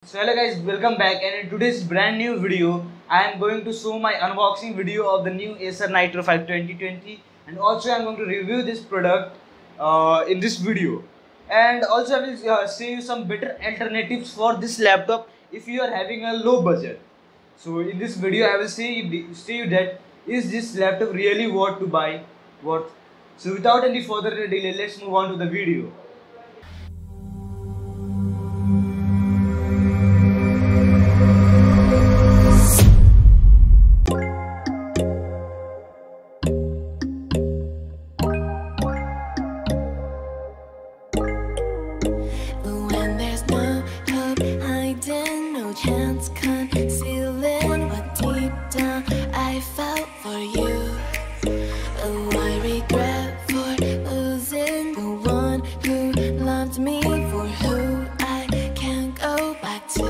So hello guys, welcome back, and in today's brand new video I am going to show my unboxing video of the new Acer Nitro 5 2020, and also I am going to review this product in this video, and also I will show you some better alternatives for this laptop if you are having a low budget. So in this video I will see you that is this laptop really worth to buy, worth. So without any further delay, let's move on to the video. Chance concealing what deep down I felt for you. Oh, I regret for losing the one who loved me, for who I can't go back to.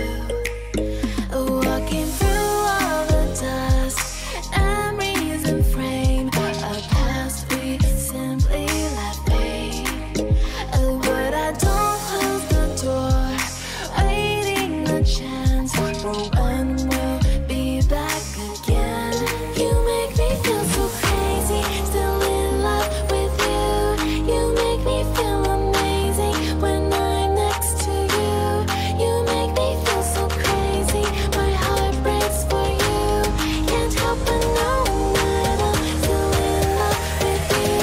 Walking through all the dust, memories and frame, a past we simply let fade. But I don't close the door, waiting the chance for when we'll be back again. You make me feel so crazy, still in love with you. You make me feel amazing when I'm next to you. You make me feel so crazy, my heart breaks for you. Can't help but know that I'm still in love with you.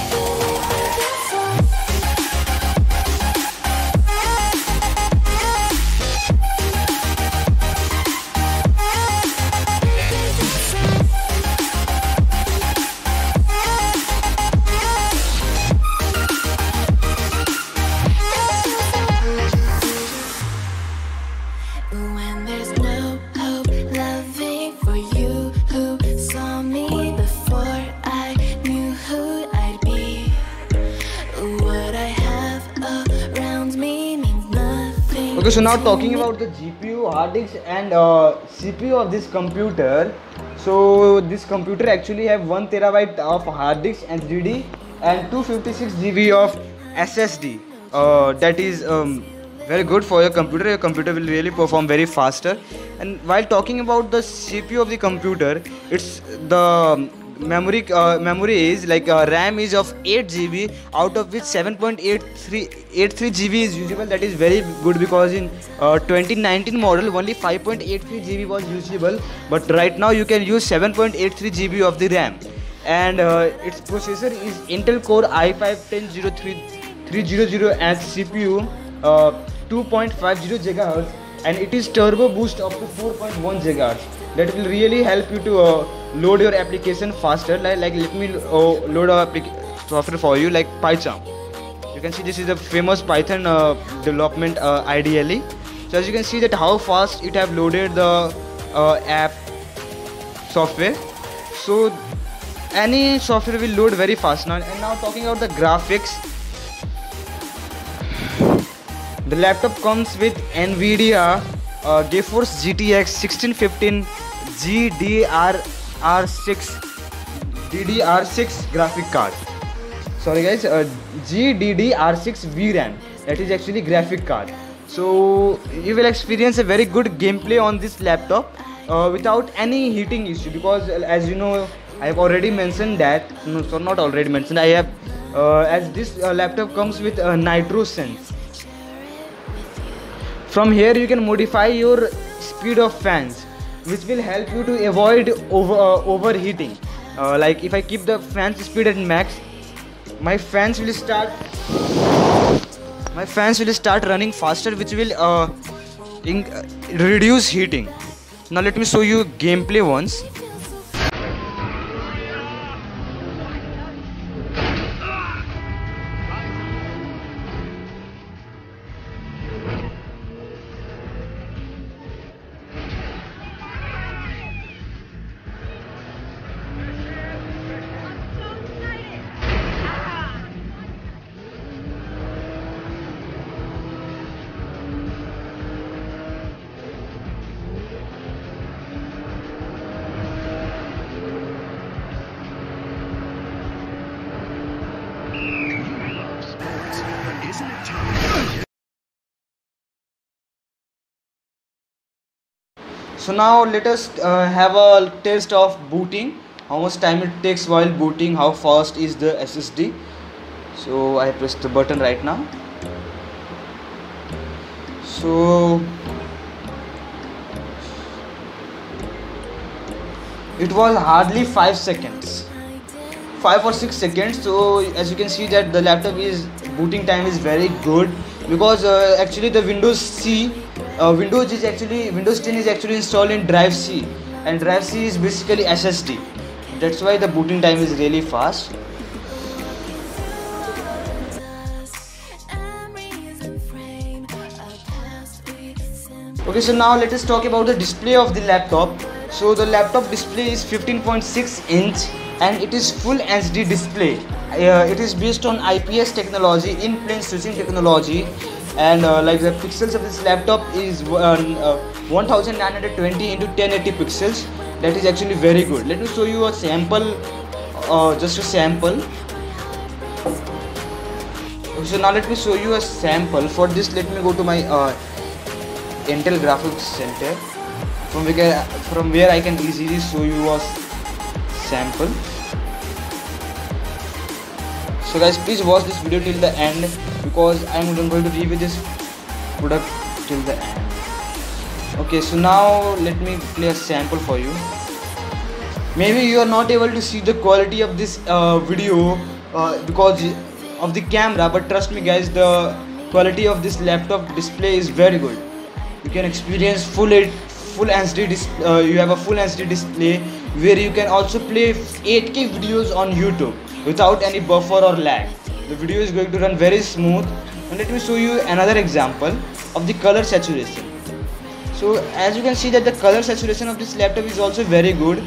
You make me feel so. When there's no hope loving for you who saw me before I knew who I'd be. What I have around me means nothing. Okay, so now talking about the GPU, hard disk and CPU of this computer. So this computer actually have 1 terabyte of hard disk and 3D and 256 GB of SSD. That is very good for your computer. Your computer will really perform very faster. And while talking about the CPU of the computer, it's the memory is like RAM is of 8 GB, out of which 7.83 GB is usable. That is very good, because in 2019 model only 5.83 GB was usable, but right now you can use 7.83 GB of the RAM. And its processor is Intel Core i5-10300 and CPU 2.50 GHz, and it is turbo boost up to 4.1 GHz. That will really help you to load your application faster. Like let me load a software for you, like Python. You can see this is a famous Python development ideally. So as you can see that how fast it have loaded the app software. So any software will load very fast now. And now talking about the graphics, the laptop comes with NVIDIA GeForce GTX 1615 DDR6 graphic card. Sorry guys, GDDR6 VRAM. That is actually graphic card. So you will experience a very good gameplay on this laptop without any heating issue, because as you know, I have already mentioned that. No, so not already mentioned. I have as this laptop comes with Nitro Sense. From here you can modify your speed of fans, which will help you to avoid overheating. Like if I keep the fan speed at max, my fans will start running faster, which will reduce heating. Now let me show you gameplay once. So now let us have a test of booting. How much time it takes while booting, how fast is the SSD. So I press the button right now. So it was hardly 5 seconds, 5 or 6 seconds. So as you can see that the laptop is booting time is very good, because actually the Windows 10 is actually installed in drive C, and drive C is basically SSD. That's why the booting time is really fast. Okay, so now let us talk about the display of the laptop. So the laptop display is 15.6 inch and it is full HD display. It is based on IPS technology, in plane switching technology, and like the pixels of this laptop is 1920 into 1080 pixels. That is actually very good. Let me show you a sample, just a sample. Okay, so now let me show you a sample. For this, let me go to my Intel Graphics Center, from where I can easily show you a sample. So guys, please watch this video till the end, because I am going to review this product till the end. Okay, so now let me play a sample for you. Maybe you are not able to see the quality of this video because of the camera, but trust me guys, the quality of this laptop display is very good. You can experience full HD display. You have a full HD display where you can also play 8K videos on YouTube without any buffer or lag. The video is going to run very smooth. And let me show you another example of the color saturation. So as you can see that the color saturation of this laptop is also very good.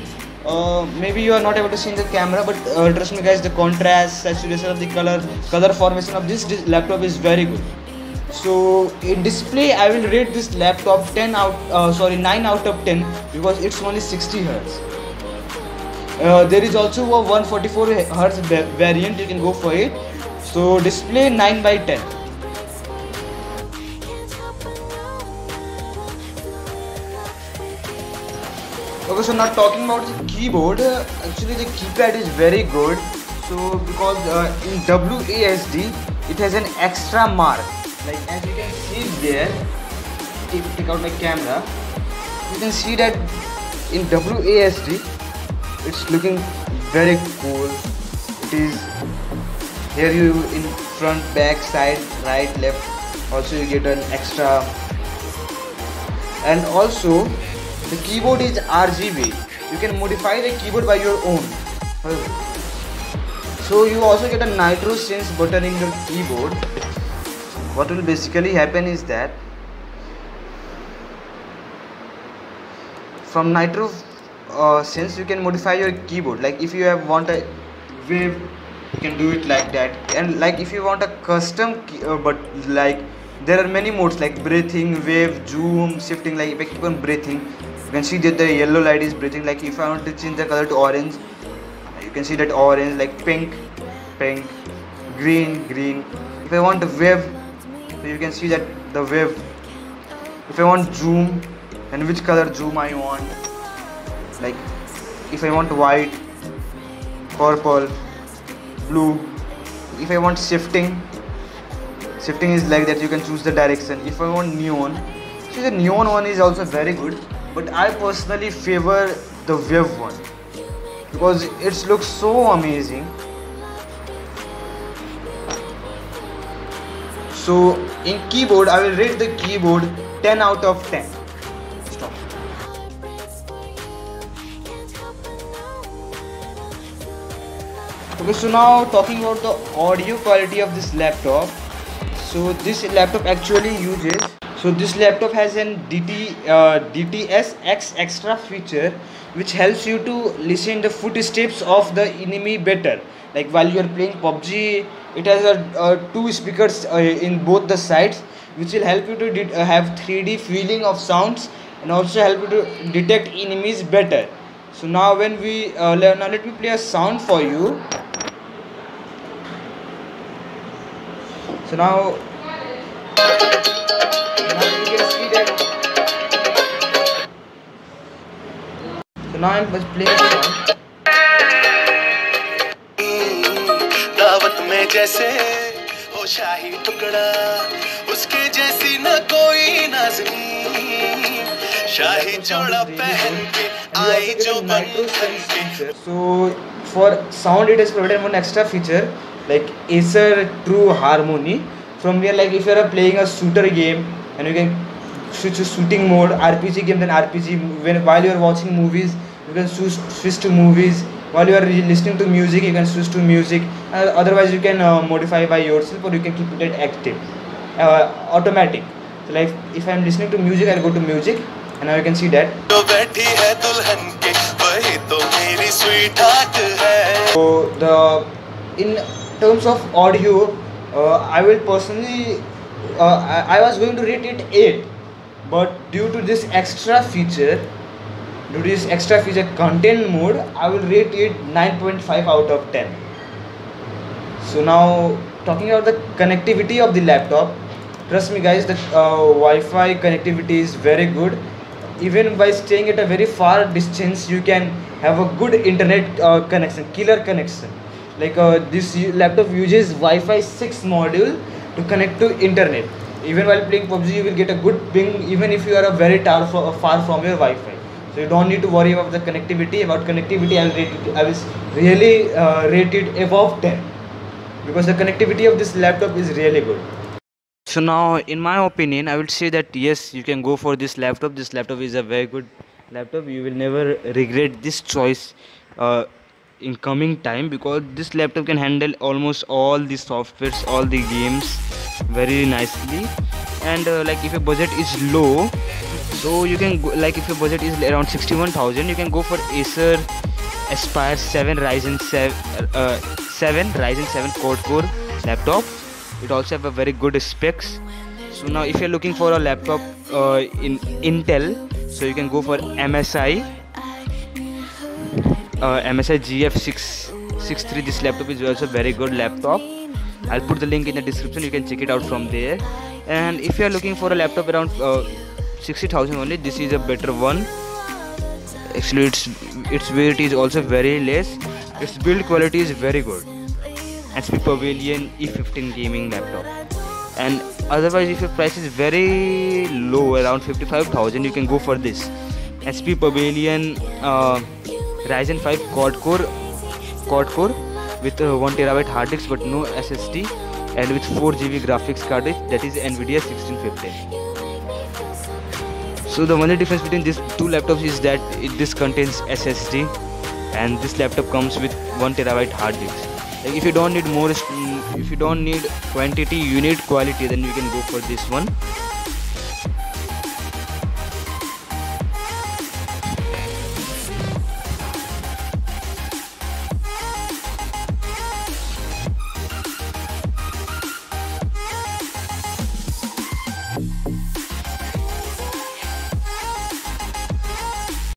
Maybe you are not able to see in the camera, but trust me guys, the contrast, saturation of the color formation of this laptop is very good. So in display, I will rate this laptop 9 out of 10, because it's only 60 Hz. There is also a 144 Hz variant, you can go for it. So display 9 by 10. Okay, so now talking about the keyboard, actually the keypad is very good. So because in WASD, it has an extra mark. Like as you can see there, take out my camera, you can see that in WASD it's looking very cool. It is here, you in front, back, side, right, left, also you get an extra. And also the keyboard is RGB. You can modify the keyboard by your own. So you also get a Nitro Sense button in your keyboard. What will basically happen is that from Nitro Sense you can modify your keyboard. Like if you want a wave, you can do it like that. And like if you want a custom but like there are many modes like breathing, wave, zoom, shifting. Like if I keep on breathing, you can see that the yellow light is breathing. Like if I want to change the color to orange, you can see that orange, like pink, green. If I want a wave, you can see that the wave. If I want zoom, and which color zoom I want, like if I want white, purple, blue. If I want shifting is like that, you can choose the direction. If I want neon, see the neon one is also very good, but I personally favor the wave one because it looks so amazing. So in keyboard, I will rate the keyboard 10 out of 10. Stop. Okay, so now talking about the audio quality of this laptop. So this laptop actually uses, so this laptop has an DTS-X extra feature which helps you to listen the footsteps of the enemy better. Like while you are playing PUBG, it has two speakers in both the sides, which will help you to have 3D feeling of sounds and also help you to detect enemies better. So now when we now let me play a sound for you. So now you can see that now I'm just playing a song. दावत में जैसे हो शाही टुकड़ा उसके जैसी न कोई नाज़नीं शाही जोड़ा पहन के आई जो बंधन के. So for sound it has provided one extra feature like Acer True Harmony. From here, like if you are playing a shooter game and you can switch to shooting mode, RPG game, then RPG. While you are watching movies, you can switch to movies. While you are listening to music, you can switch to music. Otherwise, you can modify by yourself, or you can keep it active, automatic. So like if I am listening to music, I'll go to music, and now you can see that. जो बैठी है दुल्हन के वही तो मेरी sweetheart है. So in terms of audio, I will personally, I was going to rate it 8, but due to this extra feature, content mode, I will rate it 9.5 out of 10. So now talking about the connectivity of the laptop, trust me guys, the Wi-Fi connectivity is very good. Even by staying at a very far distance, you can have a good internet connection, killer connection. Like this laptop uses Wi-Fi 6 module to connect to internet. Even while playing PUBG, you will get a good ping even if you are a very far from your Wi-Fi. So you don't need to worry about the connectivity. About connectivity, I will really rate it above 10 because the connectivity of this laptop is really good. So now, in my opinion, I would say that yes, you can go for this laptop. This laptop is a very good laptop. You will never regret this choice in coming time because this laptop can handle almost all the softwares, all the games very nicely. And like if your budget is low, so you can go, like if your budget is around 61,000, you can go for Acer Aspire 7 Ryzen 7 quad-core laptop. It also have a very good specs. So now if you're looking for a laptop in Intel, so you can go for MSI GF663. This laptop is also very good laptop. I'll put the link in the description, you can check it out from there. And if you are looking for a laptop around 60,000 only, this is a better one. Actually its weight is also very less. Its build quality is very good. HP Pavilion E15 gaming laptop. And otherwise, if your price is very low, around 55,000, you can go for this HP Pavilion Ryzen 5 quad-core with 1TB hard disk but no SSD, and with 4GB graphics card, that is NVIDIA 1615. So the only difference between these two laptops is that this contains SSD and this laptop comes with 1TB hard disk. Like if you don't need more, if you don't need quantity, you need quality, then you can go for this one.